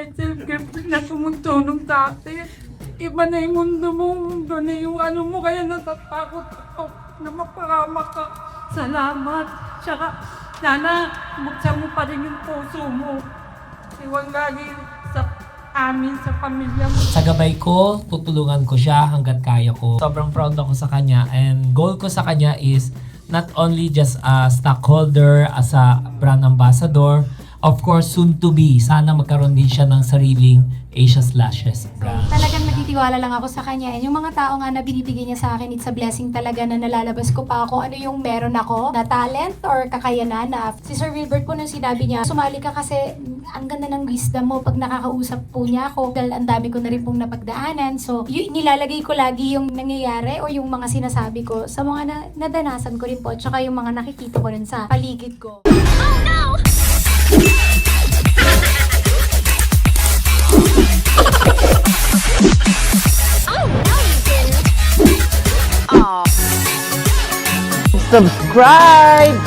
may self-care na tumutulong sa atin. Iba na yung mundo mo, mundo na yung ano mo, kaya natatakot ako na maparama ka. Salamat. Tsaka, sana, buksan mo pa rin yung puso mo. Iwan lagi sa amin, sa pamilya mo. Sa gabay ko, tutulungan ko siya hanggat kaya ko. Sobrang proud ako sa kanya, and goal ko sa kanya is not only just a stockholder, as a brand ambassador, of course, soon to be, sana magkaroon din siya ng sariling Asia's Lashes brand. Talagang nagtitiwala lang ako sa kanya. And yung mga tao nga na binibigay niya sa akin, it's a blessing talaga na nalalabas ko pa ako ano yung meron ako na talent or kakayanan na si Sir Wilbert po nung sinabi niya, sumali ka kasi ang ganda ng wisdom mo pag nakakausap po niya ako dahil ang dami ko na rin pong napagdaanan. So, nilalagay ko lagi yung nangyayari o yung mga sinasabi ko sa mga nadanasan ko rin po tsaka yung mga nakikita ko rin sa paligid ko. Subscribe!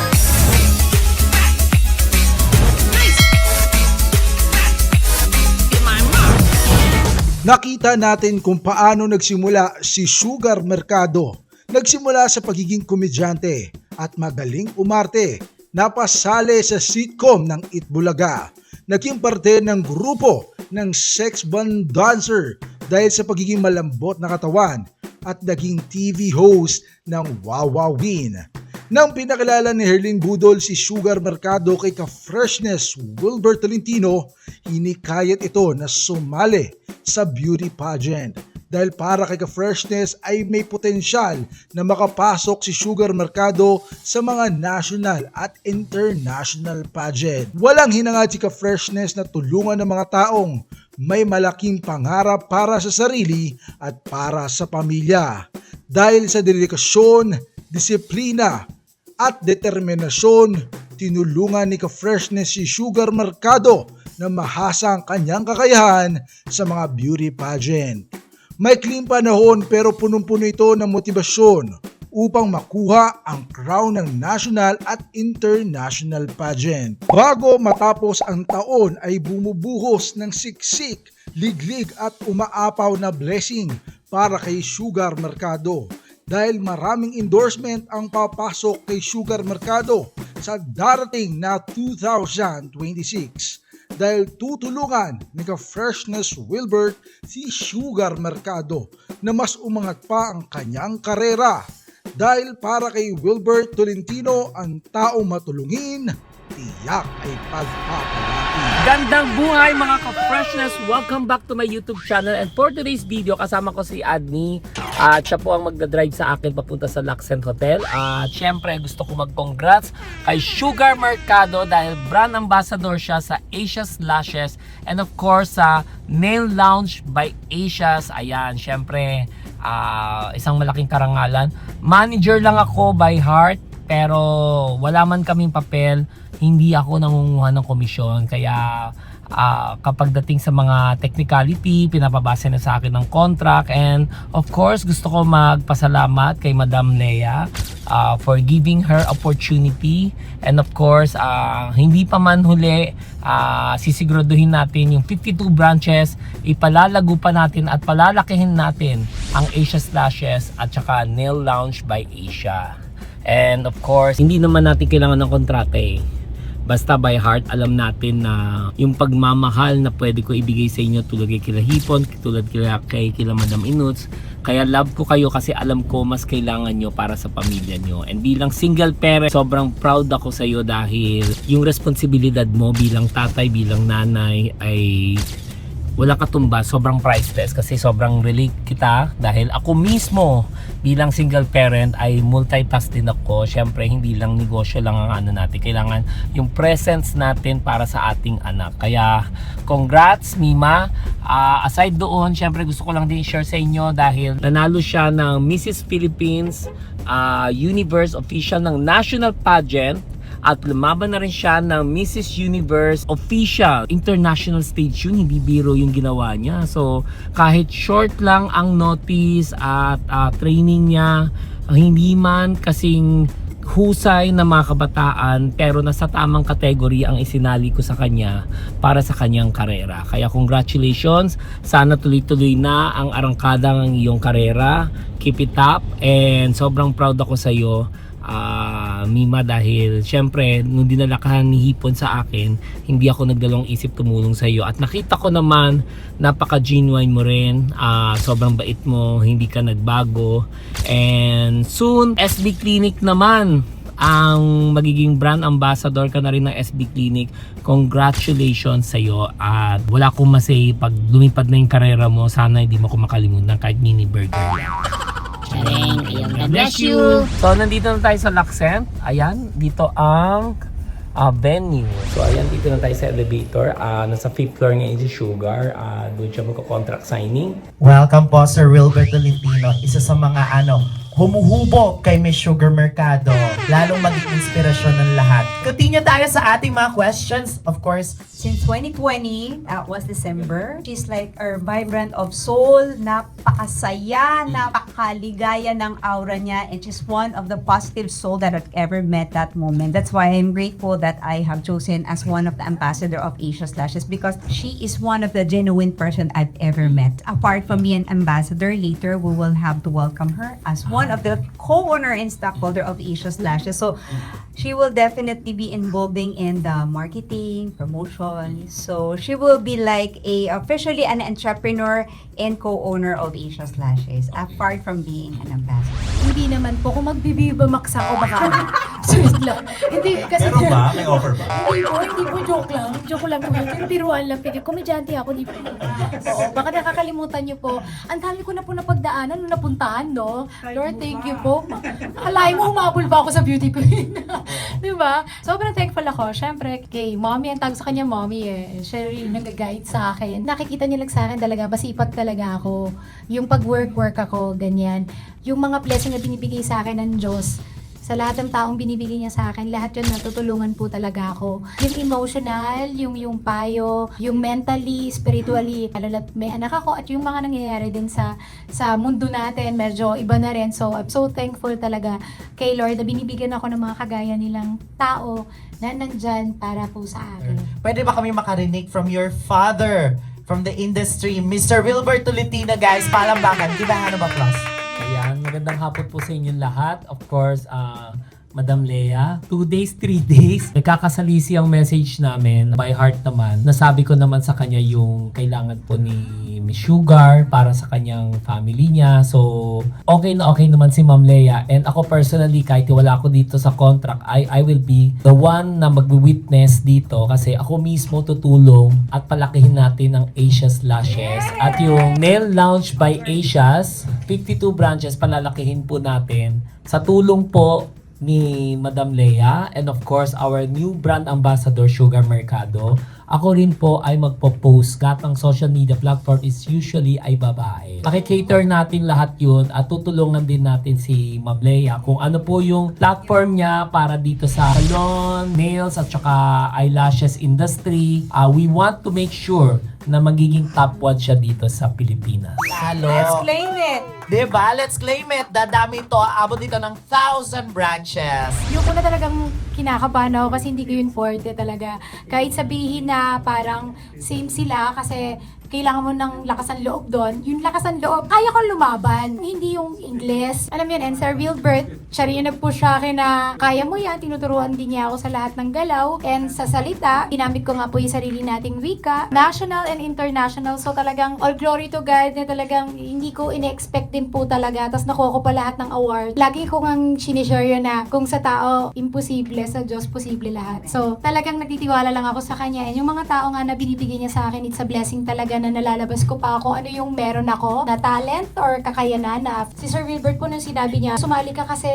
Nakita natin kung paano nagsimula si Sugar Mercado. Nagsimula sa pagiging komedyante at magaling umarte. Napasali sa sitcom ng Itbulaga. Naging parte ng grupo ng sex bomb dancer dahil sa pagiging malambot na katawan at naging TV host ng Wawawin. Nang pinakilala ni Herlin Budol si Sugar Mercado kay ka-freshness Wilbert Tolentino, hinikayat ito na sumali sa beauty pageant. Dahil para kay ka-freshness ay may potensyal na makapasok si Sugar Mercado sa mga national at international pageant. Walang hinangad si ka-freshness na tulungan ng mga taong may malaking pangarap para sa sarili at para sa pamilya. Dahil sa dedikasyon, disiplina at determinasyon, tinulungan ni ka-freshness si Sugar Mercado na mahasa ang kanyang kakayahan sa mga beauty pageant. Maikling panahon pero punong-puno ito ng motibasyon upang makuha ang crown ng national at international pageant. Bago matapos ang taon ay bumubuhos ng siksik, liglig at umaapaw na blessing para kay Sugar Mercado dahil maraming endorsement ang papasok kay Sugar Mercado sa darating na 2026. Dahil tutulungan ni ka-freshness Wilbert si Sugar Mercado na mas umangat pa ang kanyang karera. Dahil para kay Wilbert Tolentino, ang tao matulungin, tiyak ay pagpapalaki. Gandang buhay mga ka-freshness! Welcome back to my YouTube channel, and for today's video kasama ko si Adni at siya po ang magdadrive sa akin papunta sa Luxent Hotel. At syempre gusto ko mag-congrats kay Sugar Mercado dahil brand ambassador siya sa Asia's Lashes and of course sa Nail Lounge by Asia's. Ayan, syempre isang malaking karangalan. Manager lang ako by heart pero wala man kaming papel, hindi ako nangunguha ng komisyon. Kaya kapag dating sa mga technicality, pinapabase na sa akin ng contract. And of course, gusto ko magpasalamat kay Madam Lea for giving her opportunity. And of course, hindi pa man huli, sisiguraduhin natin yung 52 branches, ipalalago pa natin at palalakihin natin ang Asia's Lashes at saka Nail Lounge by Asia. And of course, hindi naman natin kailangan ng kontrata eh. Basta by heart, alam natin na yung pagmamahal na pwede ko ibigay sa inyo tulad kay Kila Hipon, tulad kay Kila Madam Inuts. Kaya love ko kayo kasi alam ko mas kailangan nyo para sa pamilya nyo. And bilang single parent, sobrang proud ako sa iyo dahil yung responsibilidad mo bilang tatay, bilang nanay ay walang katumbas, sobrang priceless kasi sobrang relate kita dahil ako mismo bilang single parent ay multitask din ako. Syempre hindi lang negosyo lang ang ano natin, kailangan yung presence natin para sa ating anak. Kaya congrats Mima. Aside doon, syempre gusto ko lang din share sa inyo dahil nanalo siya ng Mrs. Philippines Universe official ng national pageant. At lumaban na rin siya ng Mrs. Universe Official. International stage yun, hindi biro yung ginawa niya. So kahit short lang ang notice at training niya, hindi man kasing husay na mga kabataan pero nasa tamang kategory ang isinali ko sa kanya para sa kanyang karera. Kaya congratulations, sana tuloy-tuloy na ang arangkada ng iyong karera. Keep it up and sobrang proud ako sa iyo. Mima, dahil syempre nung dinala ka ni Hipon sa akin, hindi ako nagdalawang isip tumulong sa iyo at nakita ko naman napaka-genuine mo rin, sobrang bait mo, hindi ka nagbago, and soon SB Clinic naman ang magiging brand ambassador ka na rin ng SB Clinic. Congratulations sa iyo at wala akong masay pag lumipad na yung karera mo, sana hindi mo ko makalimutan kahit mini burger lang. God bless you. So, nandito na tayo sa Laccent. Ayan, dito ang venue. So, ayan, dito na tayo sa elevator. Nasa 5th floor ngayon si Sugar. Doon siya magko-contract signing. Welcome po, Sir Wilbert Tolentino. Isa sa mga humuhubog kay Miss Sugar Mercado. Lalong maging inspirasyon ng lahat. Continue tayo sa ating mga questions. Of course, Since 2020, was December, she's like our vibrant of soul, napakasaya, napakaligaya ng aura niya, and she's one of the positive soul that I've ever met that moment. That's why I'm grateful that I have chosen as one of the ambassador of Asia's Lashes, because she is one of the genuine person I've ever met. Apart from being an ambassador, later we will have to welcome her as one of the co-owner and stockholder of Asia's Lashes. So she will definitely be involving in the marketing, promotion. So she will be like officially an entrepreneur and co-owner of Asia's Lashes, apart from being an ambassador. Hindi naman po, kung magbibibamaksa ako baka. Serious lang. Hindi, kasi meron ba? May offer ba? Hindi po, joke lang. Joke lang po. Yung biruan lang. Komedyante ako, di po. Oo, baka nakakalimutan niyo po. Ang dami ko na po napagdaanan nung napuntahan, no? Lord, thank you po. Alay mo, humabol ba ako sa beauty queen? Di ba? Sobrang thankful ako. Siyempre, kay mommy, ang tawag sa kanya mommy eh. Siya rin nag-guide sa akin. Nakikita niyo lang sa akin talaga, masipag talaga ako. Yung pag-work ako, ganyan. Yung mga blessing na binibigay sa akin ng Diyos, sa lahat ng taong binibigay niya sa akin, lahat yun natutulungan po talaga ako. Yung emotional, yung payo, yung mentally, spiritually, lalo't may anak ako at yung mga nangyayari din sa mundo natin, medyo iba na rin. So, I'm so thankful talaga kay Lord na binibigyan ako ng mga kagaya nilang tao na nandyan para po sa akin. Pwede ba kami makarinig from your father, from the industry, Mr. Wilbert Tolentino, guys? Palambakan. Give a hand of applause. Ayan, magandang hapon po sa inyong lahat. Of course, Madam Lea, 2 days, 3 days, nagkakasalisi ang message namin. By heart naman, nasabi ko naman sa kanya yung kailangan po ni Miss Sugar para sa kanyang family niya. So, okay na okay naman si Ma'am Lea. And ako personally, kahit wala ako dito sa contract, I will be the one na mag-witness dito kasi ako mismo tutulong at palakihin natin ang Asia's Lashes. At yung Nail Lounge by Asia's, 52 branches, palalakihin po natin sa tulong po ni Madam Lea and of course our new brand ambassador Sugar Mercado. Ako rin po ay magpo-post kahit ang social media platform is usually ay babae. Pakikater natin lahat yun at tutulungan din natin si Ma'am Lea kung ano po yung platform niya para dito sa salon, nails at saka eyelashes industry. We want to make sure na magiging top 1 siya dito sa Pilipinas. Lalo. Let's claim it! Diba? Let's claim it. Dadami ito. Abot dito ng 1,000 branches. Yung una talagang kinakabahan ako kasi hindi ko yun forte talaga. Kahit sabihin na parang same sila kasi kailangan mo ng lakas ng loob doon. Yung lakas ng loob, kaya kong lumaban. Hindi yung Ingles. Alam yun, and Sir Wilbert, siya rin yung nag-push sa akin na kaya mo yan. Tinuturuan din niya ako sa lahat ng galaw. And sa salita, ginamit ko nga po yung sarili nating wika, national and international. So talagang all glory to God na talagang hindi ko ine-expect din po talaga. Tapos nakuha ko pa lahat ng award. Lagi ko ngang sinishare yun na kung sa tao, imposible, sa Diyos, posible lahat. So talagang nagtitiwala lang ako sa Kanya. And yung mga tao nga na binibigay niya sa akin, it's a blessing talaga na nalalabas ko pa ako ano yung meron ako na talent or kakayanan na si Sir Wilbert po nung sinabi niya, sumali ka kasi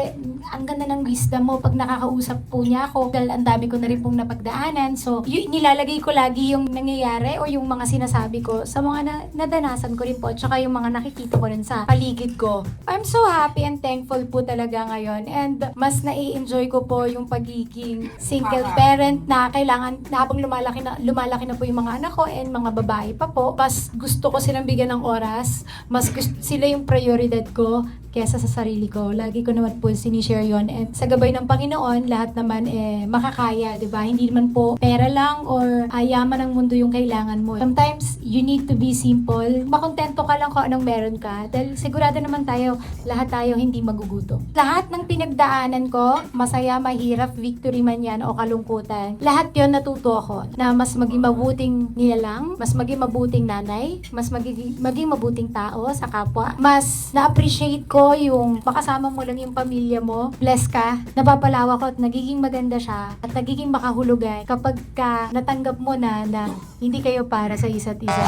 ang ganda ng wisdom mo pag nakakausap po niya ako dahil ang dami ko na rin pong napagdaanan. So, nilalagay ko lagi yung nangyayari o yung mga sinasabi ko sa mga nadanasan ko rin po at saka yung mga nakikita ko rin sa paligid ko. I'm so happy and thankful po talaga ngayon and mas nai-enjoy ko po yung pagiging hardworking single parent na kailangan na habang lumalaki na po yung mga anak ko and mga babae pa po, mas gusto ko silang bigyan ng oras, sila yung prioridad ko kesa sa sarili ko. Lagi ko naman po sinishare yon, and sa gabay ng Panginoon, lahat naman makakaya, di ba? Hindi naman po pera lang or yaman ng mundo yung kailangan mo. Sometimes, you need to be simple. Makontento ka lang kung anong meron ka. Dahil sigurado naman lahat tayo hindi magugutom. Lahat ng pinagdaanan ko, masaya, mahirap, victory man yan o kalungkutan, lahat yon natuto ako na mas maging mabuting nilalang, mas maging mabuting nanay, mas maging mabuting tao sa kapwa, mas na-appreciate ko yung makasama mo lang yung pamilya mo, bless ka, napapalawa ko at nagiging maganda siya at nagiging makahulugan kapag ka natanggap mo na hindi kayo para sa isa't isa.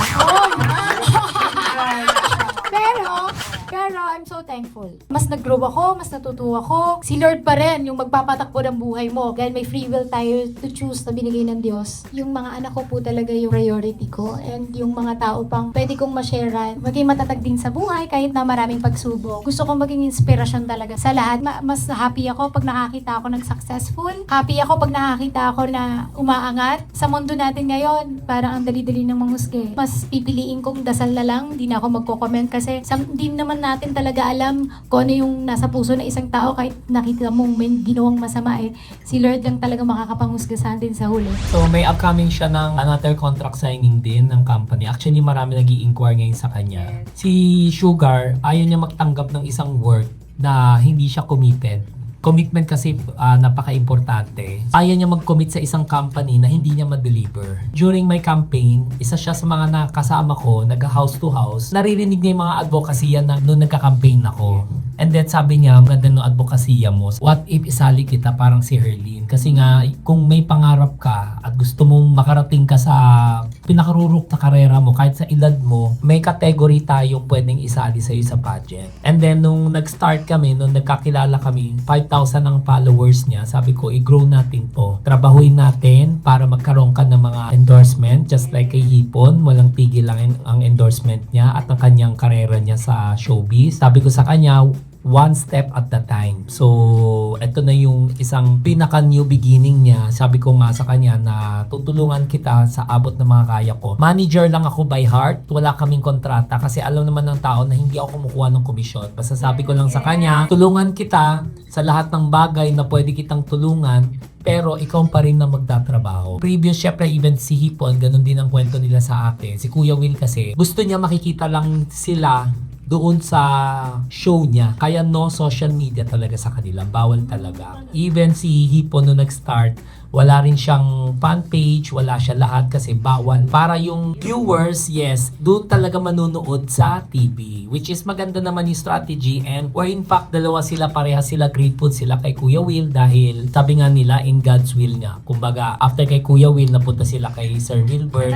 Pero I'm so thankful. Mas nag-grow ako, mas natutuwa ako. Si Lord pa rin yung magpapatakbo ng buhay mo. Dahil may free will tayo to choose na binigay ng Diyos. Yung mga anak ko po talaga yung priority ko. And yung mga tao pang pwede kong ma-sharean. Maging matatag din sa buhay kahit na maraming pagsubok. Gusto kong maging inspirasyon talaga sa lahat. Mas happy ako pag nakakita ako ng successful. Happy ako pag nakakita ako na umaangat. Sa mundo natin ngayon, parang ang dali-dali ng manghusga. Mas pipiliin kong dasal na lang. Hindi na ako magko-comment kasi hindi naman natin talaga alam kung ano yung nasa puso ng isang tao kahit nakita mong may ginawang masama si Lord lang talaga makakapanghusga sa atin sa huli. So may upcoming siya ng another contract signing din ng company. Actually marami nag-i-inquire ngayon sa kanya. Si Sugar, ayaw niya magtanggap ng isang work na hindi siya committed. Commitment kasi napaka-importante. Ayaw niya mag-commit sa isang company na hindi niya ma-deliver. During my campaign, isa siya sa mga nakasama ko, nag-house to house. Naririnig niya yung mga advokasya na noong nagka-campaign ako. And then sabi niya, maganda no advokasya mo. What if isali kita parang si Herlene? Kasi nga, kung may pangarap ka at gusto mong makarating ka sa pinakarurok na karera mo, kahit sa edad mo, may category tayong pwedeng isali sa'yo sa pageant. And then, nung nag-start kami, nung nagkakilala kami, 5,000 ang followers niya. Sabi ko, i-grow natin to. Trabahuin natin para magkaroon ka ng mga endorsement. Just like kay Hipon, walang tigil lang ang endorsement niya at ang kanyang karera niya sa showbiz. Sabi ko sa kanya, one step at a time. So, ito na yung isang pinaka-new beginning niya. Sabi ko nga sa kanya na tutulungan kita sa abot ng mga kaya ko. Manager lang ako by heart. Wala kaming kontrata kasi alam naman ng tao na hindi ako kumukuha ng komisyon. Basta sabi ko lang sa kanya, tulungan kita sa lahat ng bagay na pwede kitang tulungan, pero ikaw pa rin na magtatrabaho. Previous, syempre, even si Hipon, ganun din ang kwento nila sa akin. Si Kuya Will kasi, gusto niya makikita lang sila doon sa show niya. Kaya no social media talaga sa kanila. Bawal talaga. Even si Hipon nung nag-start, wala rin siyang fan page, wala siya lahat kasi bawal. Para yung viewers, yes, doon talaga manunood sa TV. Which is maganda naman yung strategy, and or in fact, dalawa sila, parehas sila, grateful sila kay Kuya Will dahil sabi nga nila, in God's will nga. Kumbaga, after kay Kuya Will, napunta sila kay Sir Wilbert.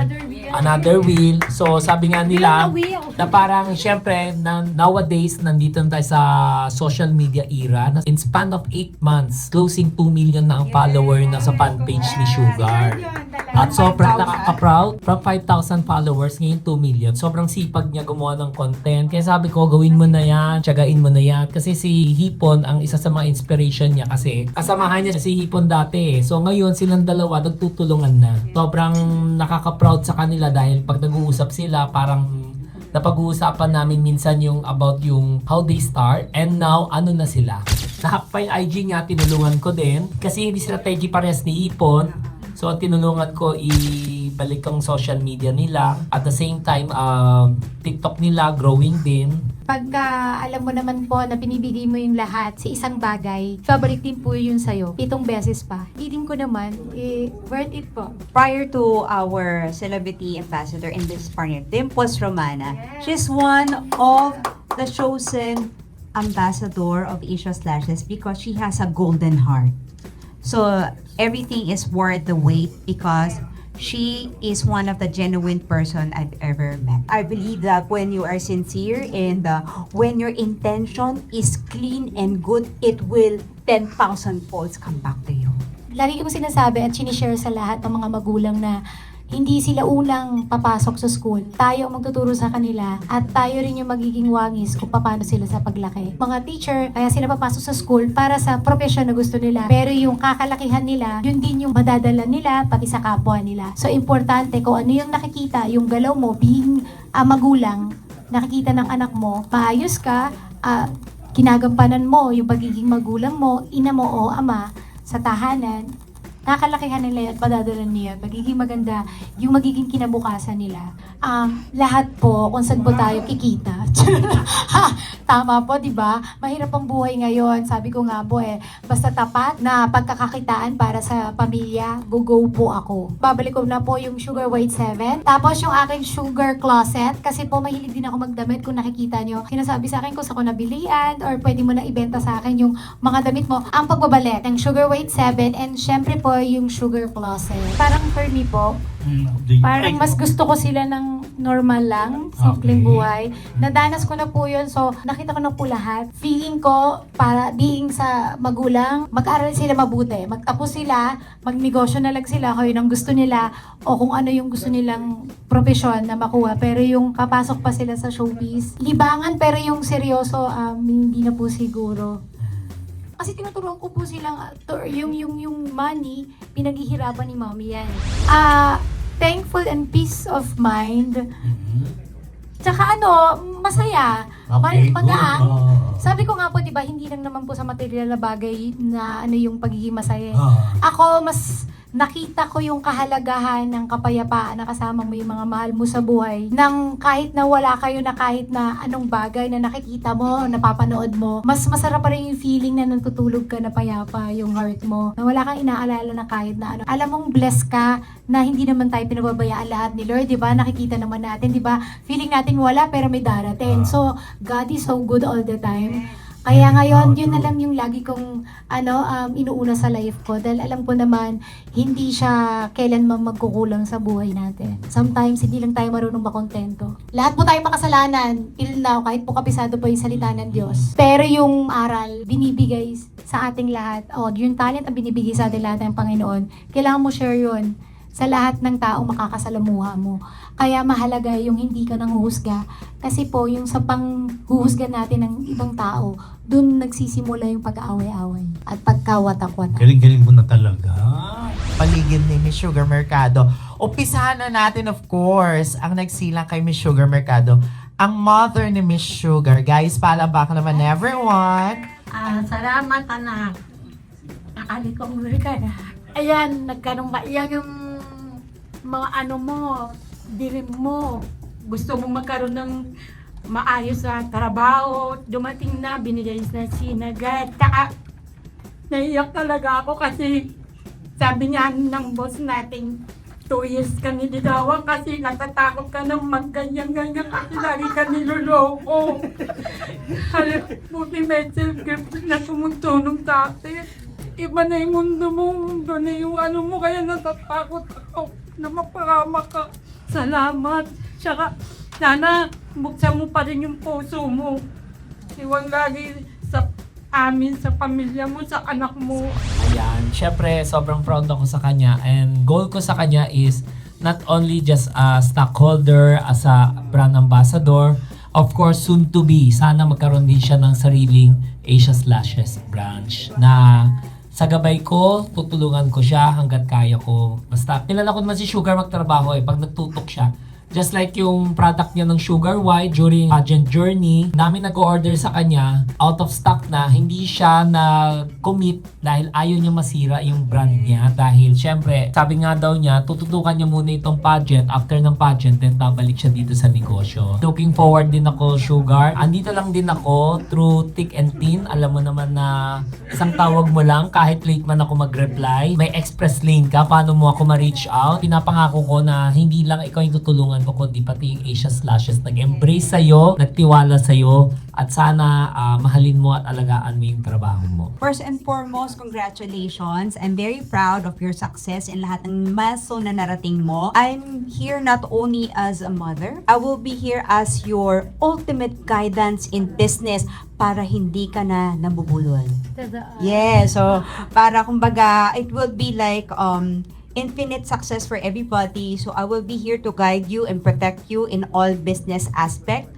Another will. So, sabi nga nila, na parang syempre, nowadays, nandito na tayo sa social media era, na in span of 8 months, closing 2 million na ang follower na sa fan page ni Sugar. At sobrang nakaka-proud. From 5,000 followers, ngayon 2 million. Sobrang sipag niya gumawa ng content. Kaya sabi ko, gawin mo na yan, tiyagain mo na yan. Kasi si Hipon, ang isa sa mga inspiration niya kasi kasamahan niya si Hipon dati. So ngayon, silang dalawa, nagtutulungan na. Sobrang nakaka-proud sa kanila dahil pag nag-uusap sila, parang napag-uusapan namin minsan yung about yung how they start and now ano na sila. Nahack pa yung IG niya, tinulungan ko din kasi hindi strategy parehas ni Ipon. So tinulungan ko ibalik ang social media nila. At the same time, TikTok nila growing din. Pagka alam mo naman po na pinibigay mo yung lahat sa isang bagay, favorite din po yun sa'yo. 7 beses pa. Eating ko naman, worth it po. Prior to our celebrity ambassador in this partner, Dimples Romana, she's one of the chosen ambassador of Asia Slashes because she has a golden heart. So everything is worth the wait because she is one of the genuine person I've ever met. I believe that when you are sincere and when your intention is clean and good, it will 10,000 folds come back to you. Lagi kong sinasabi at sinishare sa lahat ng mga magulang na hindi sila unang papasok sa school. Tayo ang magtuturo sa kanila at tayo rin yung magiging wangis kung paano sila sa paglaki. Mga teacher, kaya sila papasok sa school para sa profesyon na gusto nila. Pero yung kakalakihan nila, yun din yung madadala nila pati sa kapwa nila. So importante kung ano yung nakikita, yung galaw mo being magulang, nakikita ng anak mo, maayos ka, kinagampanan mo yung pagiging magulang mo, ina mo o ama sa tahanan, nakalakihan nila at madadala niya, magiging maganda yung magiging kinabukasan nila. Lahat po, kung saan po tayo kikita. Tama po, di ba? Mahirap ang buhay ngayon. Sabi ko nga po basta tapat na pagkakakitaan para sa pamilya, go po ako. Babalik ko na po yung Sugar White 7. Tapos yung aking Sugar Closet, kasi po mahilig din ako magdamit kung nakikita nyo. Sinasabi sa akin kung saan ko nabilian or pwede mo na ibenta sa akin yung mga damit mo. Ang pagbabalik ng Sugar White 7 and syempre po yung Sugar Closet. Parang for me po, parang mas gusto ko sila ng normal lang, simpleng buhay. Nadanas ko na po yun, so nakita ko na po lahat. Feeling ko, para being sa magulang, mag-aral sila mabuti. Magtapos sila, magnegosyo na lang sila kung yun ang gusto nila o kung ano yung gusto nilang profesyon na makuha. Pero yung kapasok pa sila sa showbiz, libangan pero yung seryoso, hindi na po siguro. Kasi tinuturuan ko po silang yung money, pinaghihirapan ni mommy yan. Thankful and peace of mind. Tsaka masaya. Okay, Pag-aang. good. Sabi ko nga po, di ba, hindi lang naman po sa material na bagay na yung pagiging masaya. Ako, mas nakita ko yung kahalagahan ng kapayapaan na kasama mo yung mga mahal mo sa buhay. Nang kahit na wala kayo na kahit na anong bagay na nakikita mo, napapanood mo, mas masarap pa rin yung feeling na natutulog ka na payapa yung heart mo. Na wala kang inaalala na kahit na ano. Alam mong blessed ka na hindi naman tayo pinababayaan lahat ni Lord, di ba? Nakikita naman natin, di ba? Feeling natin wala pero may darating. So, God is so good all the time. Kaya ngayon, yun na lang yung lagi kong inuuna sa life ko. Dahil alam ko naman, hindi siya kailanman magkukulang sa buhay natin. Sometimes, hindi lang tayo marunong makontento. Lahat po tayo makasalanan, till now, kahit po kapisado po yung salita ng Diyos. Pero yung aral, binibigay sa ating lahat. Yung talent ang binibigay sa ating lahat ng Panginoon. Kailangan mo share yun sa lahat ng taong makakasalamuha mo. Kaya mahalaga yung hindi ka nang huhusga. Kasi po, yung sa panghuhusga natin ng ibang tao, dun nagsisimula yung pag-aaway-away at pagkawatak-watak. Galing-galing mo na talaga. Paligid ni Miss Sugar Mercado. Umpisahan na natin, of course, ang nagsilang kay Miss Sugar Mercado, ang mother ni Miss Sugar. Guys, palabak naman everyone. Salamat, anak. Nakalikong ka na. Ayan, nagkanong ba? Yan yung mga mo, dilim mo. Gusto mo magkaroon ng maayos sa trabaho. Dumating na, binigay na sinagad. Naiyak talaga ako kasi sabi niya ng boss natin, 2 years ka niligawan kasi natatakot ka ng magganyan-ganyan kasi lagi ka niloloko. Buti may self-gift na tumutulong sa atin. Iba na yung mundo mo, mundo na yung mo, kaya natatakot ako na mapakama ka. Salamat. Tsaka, sana buksan mo pa rin yung puso mo. Iwan lagi sa amin, sa pamilya mo, sa anak mo. Ayan, syempre sobrang proud ako sa kanya and goal ko sa kanya is not only just a stockholder, as a brand ambassador, of course soon to be, sana magkaroon din siya ng sariling Asia Slashes branch na sa gabay ko, tutulungan ko siya hanggat kaya ko. Basta, kilala ko naman si Sugar magtrabaho pag nagtutok siya. Just like yung product niya ng Sugar White during pageant journey, namin nag-order sa kanya, out of stock na, hindi siya na-commit dahil ayaw niya masira yung brand niya. Dahil syempre, sabi nga daw niya, tututukan niya muna itong pageant, after ng pageant, then babalik siya dito sa negosyo. Looking forward din ako, Sugar. Andito lang din ako through thick and thin. Alam mo naman na isang tawag mo lang, kahit late man ako mag-reply. May express lane ka, paano mo ako ma-reach out. Pinapangako ko na hindi lang ikaw yung tutulungan ko, kundi pati yung Asia Slashes nag-embrace sa'yo, nagtiwala sa'yo, at sana mahalin mo at alagaan mo yung trabaho mo. First and foremost, congratulations. I'm very proud of your success in lahat ng milestone na narating mo. I'm here not only as a mother, I will be here as your ultimate guidance in business para hindi ka na nabubulol. Yeah, so para kumbaga, it will be like infinite success for everybody. So I will be here to guide you and protect you in all business aspect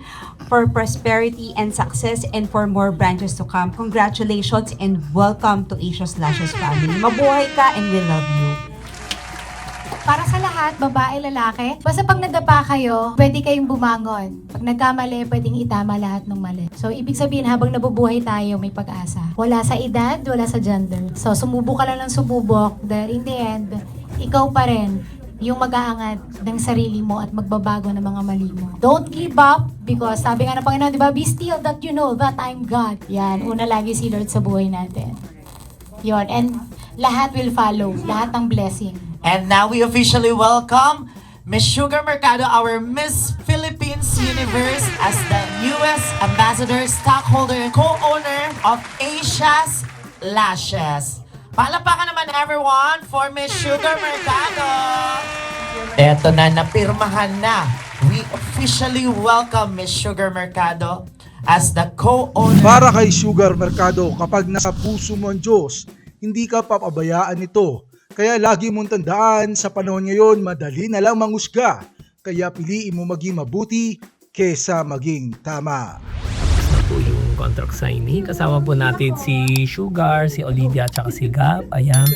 for prosperity and success and for more branches to come. Congratulations and welcome to Asia's Lashes family. Mabuhay ka and we love you. Para sa lahat, babae, lalaki, basta pag nadapa kayo, pwede kayong bumangon. Pag nagkamali, pwedeng itama lahat ng mali. So, ibig sabihin, habang nabubuhay tayo, may pag-asa. Wala sa edad, wala sa gender. So, sumubok ka lang ng sumubok, dahil in the end, ikaw pa rin yung mag-aangat ng sarili mo at magbabago ng mga mali mo. Don't give up because sabi nga ng Panginoon, di ba, be still that you know that I'm God. Yan, una lagi si Lord sa buhay natin. Yon, and lahat will follow, lahat ng blessing. And now we officially welcome Miss Sugar Mercado, our Miss Philippines Universe, as the newest ambassador, stockholder, and co-owner of Asia's Lashes. Palapakan naman everyone for Miss Sugar Mercado. Eto na, napirmahan na. We officially welcome Miss Sugar Mercado as the co-owner. Para kay Sugar Mercado, kapag nasa puso mo ang Diyos, hindi ka papabayaan nito. Kaya lagi mong tandaan, sa panahon ngayon, madali na lang manghusga. Kaya piliin mo maging mabuti kesa maging tama. Na po yung contract signing. Kasama po natin si Sugar, si Olivia, at si Gab. Ayan.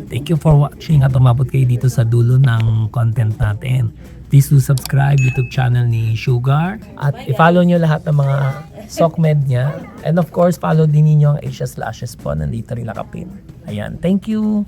Thank you for watching at umabot kayo dito sa dulo ng content natin. Please do subscribe YouTube channel ni Sugar. At i-follow nyo lahat ng mga SOCMED niya. And of course, follow din ninyo ang Asia's Lashes po. Nandito rin nakapin. Ayan. Thank you.